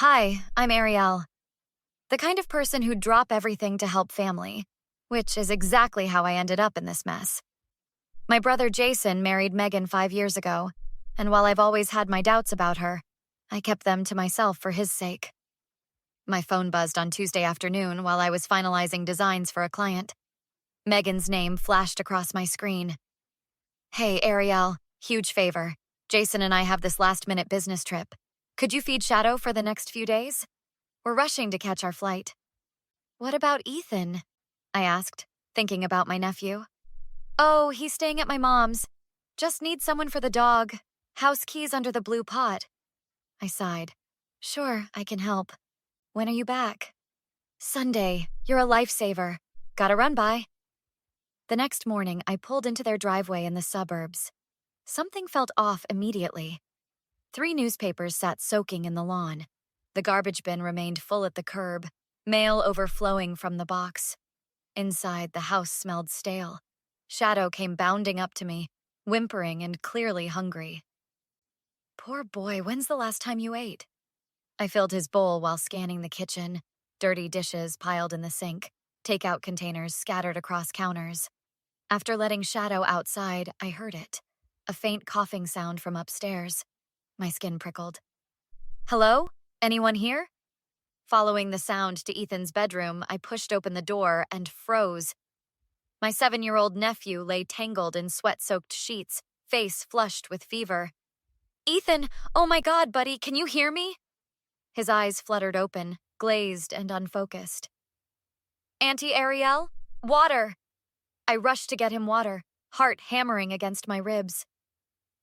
Hi, I'm Ariel, the kind of person who'd drop everything to help family, which is exactly how I ended up in this mess. My brother Jason married Megan 5 years ago, and while I've always had my doubts about her, I kept them to myself for his sake. My phone buzzed on Tuesday afternoon while I was finalizing designs for a client. Megan's name flashed across my screen. Hey, Ariel, huge favor. Jason and I have this last-minute business trip. Could you feed Shadow for the next few days? We're rushing to catch our flight. What about Ethan? I asked, thinking about my nephew. Oh, he's staying at my mom's. Just need someone for the dog. House keys under the blue pot. I sighed. Sure, I can help. When are you back? Sunday. You're a lifesaver. Gotta run by. The next morning, I pulled into their driveway in the suburbs. Something felt off immediately. 3 newspapers sat soaking in the lawn. The garbage bin remained full at the curb, mail overflowing from the box. Inside, the house smelled stale. Shadow came bounding up to me, whimpering and clearly hungry. Poor boy, when's the last time you ate? I filled his bowl while scanning the kitchen, dirty dishes piled in the sink, takeout containers scattered across counters. After letting Shadow outside, I heard it, a faint coughing sound from upstairs. My skin prickled. Hello? Anyone here? Following the sound to Ethan's bedroom, I pushed open the door and froze. My 7-year-old nephew lay tangled in sweat-soaked sheets, face flushed with fever. Ethan, oh my God, buddy, can you hear me? His eyes fluttered open, glazed and unfocused. Auntie Ariel? Water! I rushed to get him water, heart hammering against my ribs.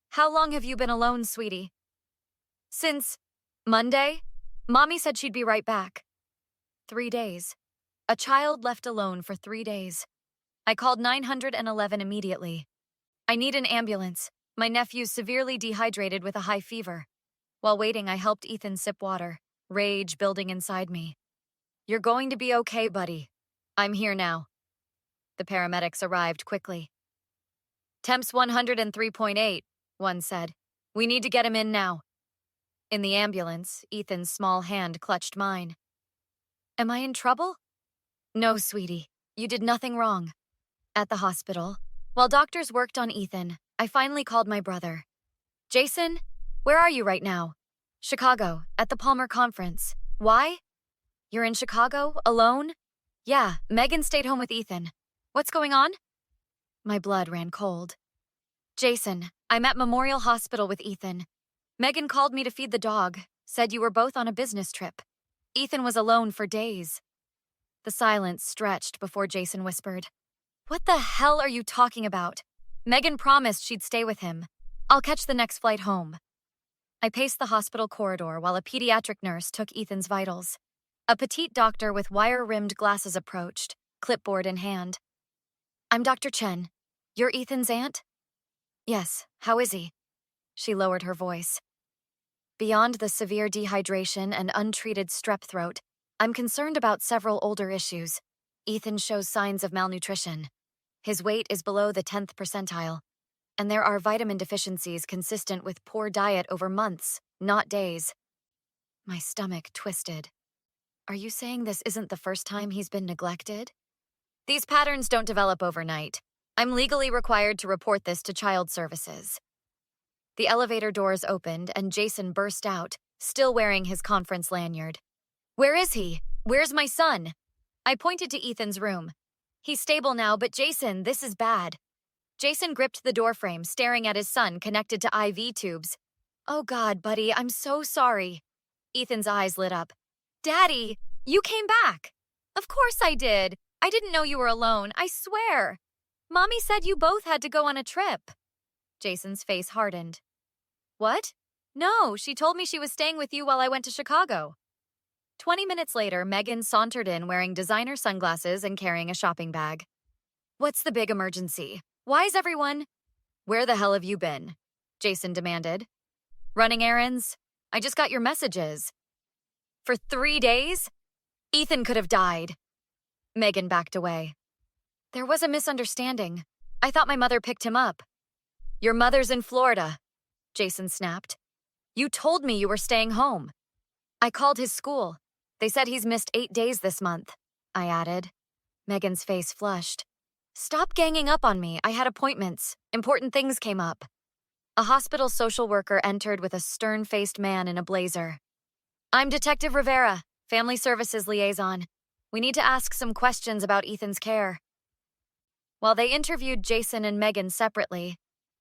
How long have you been alone, sweetie? Since Monday? Mommy said she'd be right back. 3 days. A child left alone for 3 days. I called 911 immediately. I need an ambulance. My nephew's severely dehydrated with a high fever. While waiting, I helped Ethan sip water, rage building inside me. You're going to be okay, buddy. I'm here now. The paramedics arrived quickly. Temps 103.8, one said. We need to get him in now. In the ambulance, Ethan's small hand clutched mine. Am I in trouble? No, sweetie. You did nothing wrong. At the hospital, while doctors worked on Ethan, I finally called my brother. Jason, where are you right now? Chicago, at the Palmer Conference. Why? You're in Chicago, alone? Yeah, Megan stayed home with Ethan. What's going on? My blood ran cold. Jason, I'm at Memorial Hospital with Ethan. Megan called me to feed the dog, said you were both on a business trip. Ethan was alone for days. The silence stretched before Jason whispered, What the hell are you talking about? Megan promised she'd stay with him. I'll catch the next flight home. I paced the hospital corridor while a pediatric nurse took Ethan's vitals. A petite doctor with wire-rimmed glasses approached, clipboard in hand. I'm Dr. Chen. You're Ethan's aunt? Yes, how is he? She lowered her voice. Beyond the severe dehydration and untreated strep throat, I'm concerned about several older issues. Ethan shows signs of malnutrition. His weight is below the 10th percentile, and there are vitamin deficiencies consistent with poor diet over months, not days. My stomach twisted. Are you saying this isn't the first time he's been neglected? These patterns don't develop overnight. I'm legally required to report this to Child Services. The elevator doors opened and Jason burst out, still wearing his conference lanyard. Where is he? Where's my son? I pointed to Ethan's room. He's stable now, but Jason, this is bad. Jason gripped the doorframe, staring at his son connected to IV tubes. Oh God, buddy, I'm so sorry. Ethan's eyes lit up. Daddy, you came back. Of course I did. I didn't know you were alone, I swear. Mommy said you both had to go on a trip. Jason's face hardened. What? No, she told me she was staying with you while I went to Chicago. 20 minutes later, Megan sauntered in wearing designer sunglasses and carrying a shopping bag. What's the big emergency? Why is everyone... Where the hell have you been? Jason demanded. Running errands? I just got your messages. For 3 days? Ethan could have died. Megan backed away. There was a misunderstanding. I thought my mother picked him up. Your mother's in Florida, Jason snapped. You told me you were staying home. I called his school. They said he's missed 8 days this month, I added. Megan's face flushed. Stop ganging up on me. I had appointments. Important things came up. A hospital social worker entered with a stern-faced man in a blazer. I'm Detective Rivera, Family Services Liaison. We need to ask some questions about Ethan's care. While they interviewed Jason and Megan separately,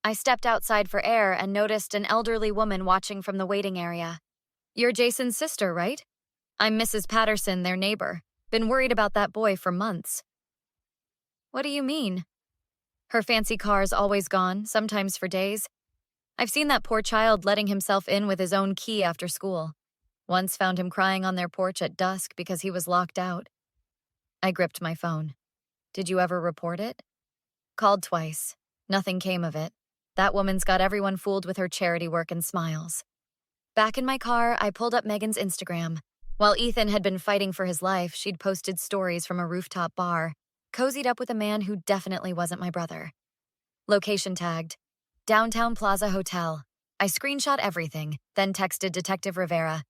I stepped outside for air and noticed an elderly woman watching from the waiting area. You're Jason's sister, right? I'm Mrs. Patterson, their neighbor. Been worried about that boy for months. What do you mean? Her fancy car's always gone, sometimes for days. I've seen that poor child letting himself in with his own key after school. Once found him crying on their porch at dusk because he was locked out. I gripped my phone. Did you ever report it? Called twice. Nothing came of it. That woman's got everyone fooled with her charity work and smiles. Back in my car, I pulled up Megan's Instagram. While Ethan had been fighting for his life, she'd posted stories from a rooftop bar, cozied up with a man who definitely wasn't my brother. Location tagged. Downtown Plaza Hotel. I screenshot everything, then texted Detective Rivera.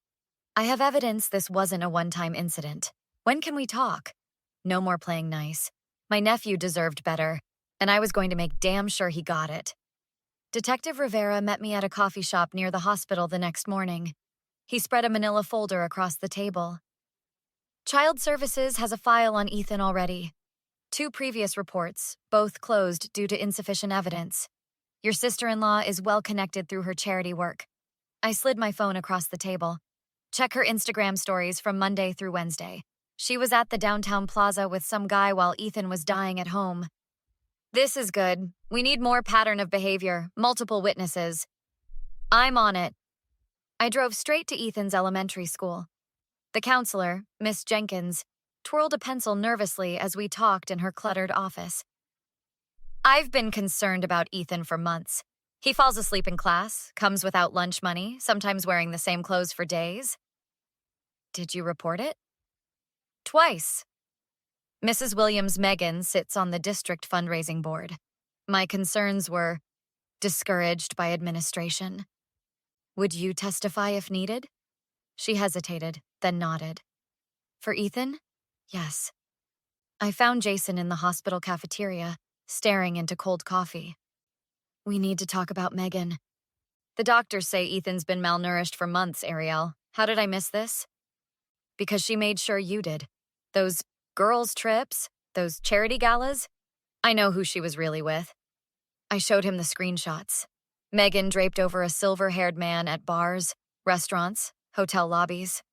I have evidence this wasn't a one-time incident. When can we talk? No more playing nice. My nephew deserved better, and I was going to make damn sure he got it. Detective Rivera met me at a coffee shop near the hospital the next morning. He spread a manila folder across the table. Child Services has a file on Ethan already. 2 previous reports, both closed due to insufficient evidence. Your sister-in-law is well connected through her charity work. I slid my phone across the table. Check her Instagram stories from Monday through Wednesday. She was at the downtown plaza with some guy while Ethan was dying at home. This is good. We need more pattern of behavior, multiple witnesses. I'm on it. I drove straight to Ethan's elementary school. The counselor, Miss Jenkins, twirled a pencil nervously as we talked in her cluttered office. I've been concerned about Ethan for months. He falls asleep in class, comes without lunch money, sometimes wearing the same clothes for days. Did you report it? Twice. Mrs. Williams Megan sits on the district fundraising board. My concerns were discouraged by administration. Would you testify if needed? She hesitated, then nodded. For Ethan? Yes. I found Jason in the hospital cafeteria, staring into cold coffee. We need to talk about Megan. The doctors say Ethan's been malnourished for months, Ariel. How did I miss this? Because she made sure you did. Those girls' trips, those charity galas, I know who she was really with. I showed him the screenshots. Megan draped over a silver-haired man at bars, restaurants, hotel lobbies.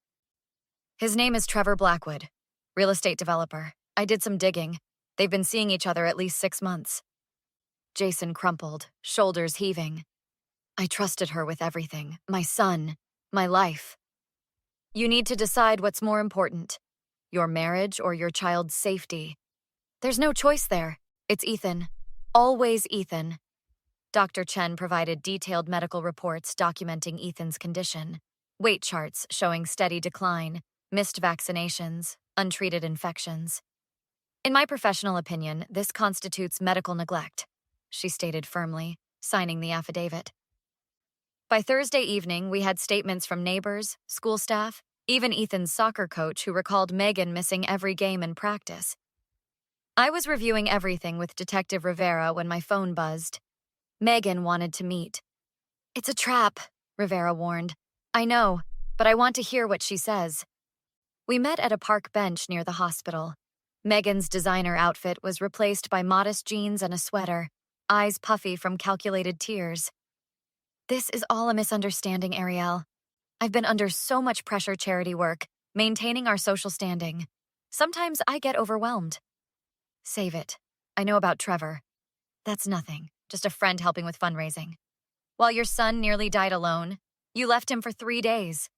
His name is Trevor Blackwood, real estate developer. I did some digging. They've been seeing each other at least 6 months. Jason crumpled, shoulders heaving. I trusted her with everything, my son, my life. You need to decide what's more important, your marriage or your child's safety. There's no choice there. It's Ethan. Always Ethan. Dr. Chen provided detailed medical reports documenting Ethan's condition, weight charts showing steady decline, missed vaccinations, untreated infections. In my professional opinion, this constitutes medical neglect, she stated firmly, signing the affidavit. By Thursday evening, we had statements from neighbors, school staff, even Ethan's soccer coach who recalled Megan missing every game and practice. I was reviewing everything with Detective Rivera when my phone buzzed. Megan wanted to meet. It's a trap, Rivera warned. I know, but I want to hear what she says. We met at a park bench near the hospital. Megan's designer outfit was replaced by modest jeans and a sweater, eyes puffy from calculated tears. This is all a misunderstanding, Ariel. I've been under so much pressure charity work, maintaining our social standing. Sometimes I get overwhelmed. Save it. I know about Trevor. That's nothing, just a friend helping with fundraising. While your son nearly died alone, you left him for 3 days.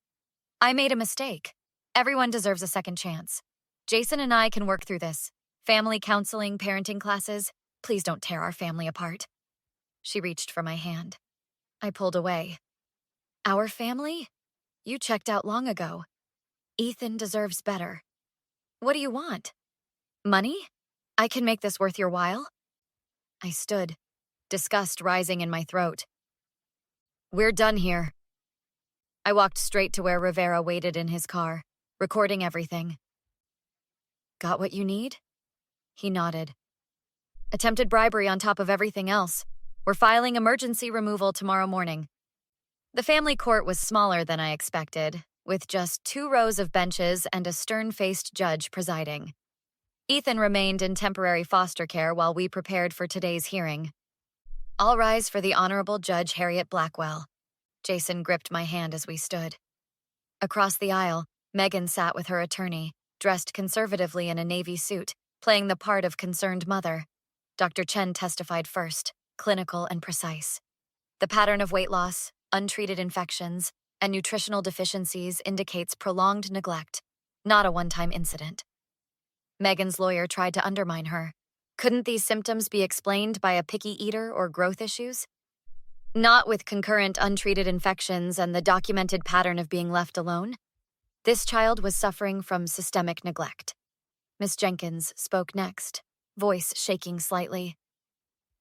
I made a mistake. Everyone deserves a second chance. Jason and I can work through this. Family counseling, parenting classes. Please don't tear our family apart. She reached for my hand. I pulled away. Our family? You checked out long ago. Ethan deserves better. What do you want? Money? I can make this worth your while? I stood, disgust rising in my throat. We're done here. I walked straight to where Rivera waited in his car, recording everything. Got what you need? He nodded. Attempted bribery on top of everything else. We're filing emergency removal tomorrow morning. The family court was smaller than I expected, with just 2 rows of benches and a stern-faced judge presiding. Ethan remained in temporary foster care while we prepared for today's hearing. All rise for the Honorable Judge Harriet Blackwell. Jason gripped my hand as we stood. Across the aisle, Megan sat with her attorney, dressed conservatively in a navy suit, playing the part of concerned mother. Dr. Chen testified first, clinical and precise. The pattern of weight loss, untreated infections, and nutritional deficiencies indicates prolonged neglect, not a one-time incident. Megan's lawyer tried to undermine her. Couldn't these symptoms be explained by a picky eater or growth issues? Not with concurrent untreated infections and the documented pattern of being left alone. This child was suffering from systemic neglect. Miss Jenkins spoke next, voice shaking slightly.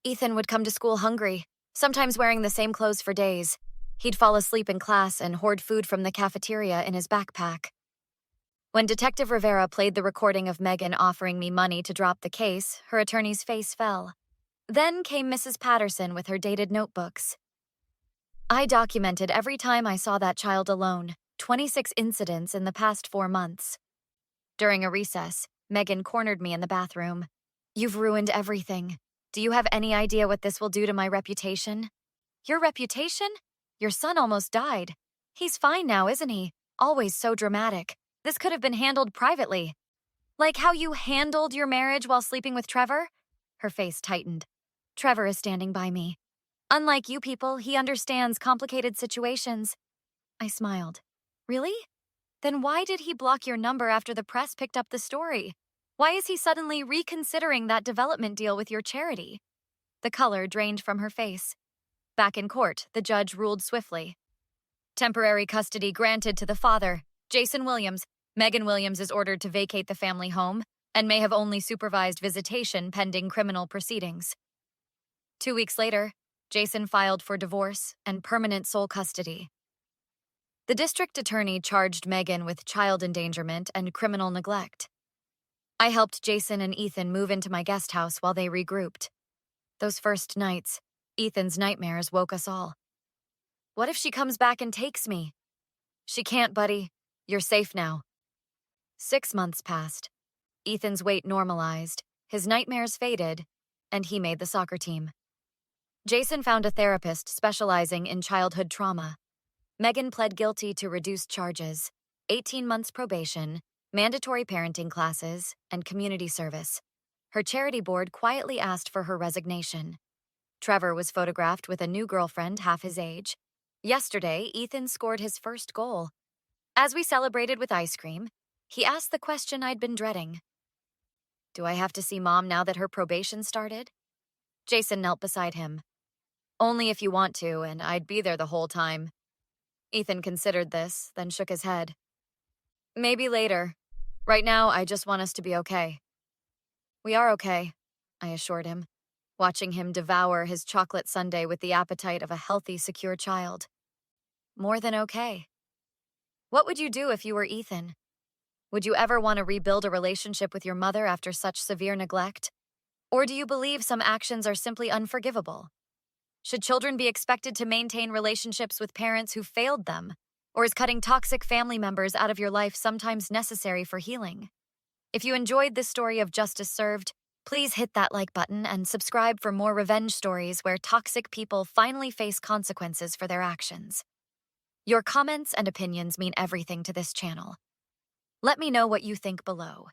Ethan would come to school hungry, sometimes wearing the same clothes for days. He'd fall asleep in class and hoard food from the cafeteria in his backpack. When Detective Rivera played the recording of Megan offering me money to drop the case, her attorney's face fell. Then came Mrs. Patterson with her dated notebooks. I documented every time I saw that child alone, 26 incidents in the past 4 months. During a recess, Megan cornered me in the bathroom. You've ruined everything. Do you have any idea what this will do to my reputation? Your reputation? Your son almost died. He's fine now, isn't he? Always so dramatic. This could have been handled privately. Like how you handled your marriage while sleeping with Trevor? Her face tightened. Trevor is standing by me. Unlike you people, he understands complicated situations. I smiled. Really? Then why did he block your number after the press picked up the story? Why is he suddenly reconsidering that development deal with your charity? The color drained from her face. Back in court, the judge ruled swiftly. Temporary custody granted to the father, Jason Williams. Megan Williams is ordered to vacate the family home and may have only supervised visitation pending criminal proceedings. 2 weeks later, Jason filed for divorce and permanent sole custody. The district attorney charged Megan with child endangerment and criminal neglect. I helped Jason and Ethan move into my guest house while they regrouped. Those first nights, Ethan's nightmares woke us all. What if she comes back and takes me? She can't, buddy. You're safe now. 6 months passed. Ethan's weight normalized, his nightmares faded, and he made the soccer team. Jason found a therapist specializing in childhood trauma. Megan pled guilty to reduced charges, 18 months probation, mandatory parenting classes, and community service. Her charity board quietly asked for her resignation. Trevor was photographed with a new girlfriend half his age. Yesterday, Ethan scored his first goal. As we celebrated with ice cream, he asked the question I'd been dreading. Do I have to see Mom now that her probation started? Jason knelt beside him. Only if you want to, and I'd be there the whole time. Ethan considered this, then shook his head. Maybe later. Right now, I just want us to be okay. We are okay, I assured him, watching him devour his chocolate sundae with the appetite of a healthy, secure child. More than okay. What would you do if you were Ethan? Would you ever want to rebuild a relationship with your mother after such severe neglect? Or do you believe some actions are simply unforgivable? Should children be expected to maintain relationships with parents who failed them? Or is cutting toxic family members out of your life sometimes necessary for healing? If you enjoyed this story of justice served, please hit that like button and subscribe for more revenge stories where toxic people finally face consequences for their actions. Your comments and opinions mean everything to this channel. Let me know what you think below.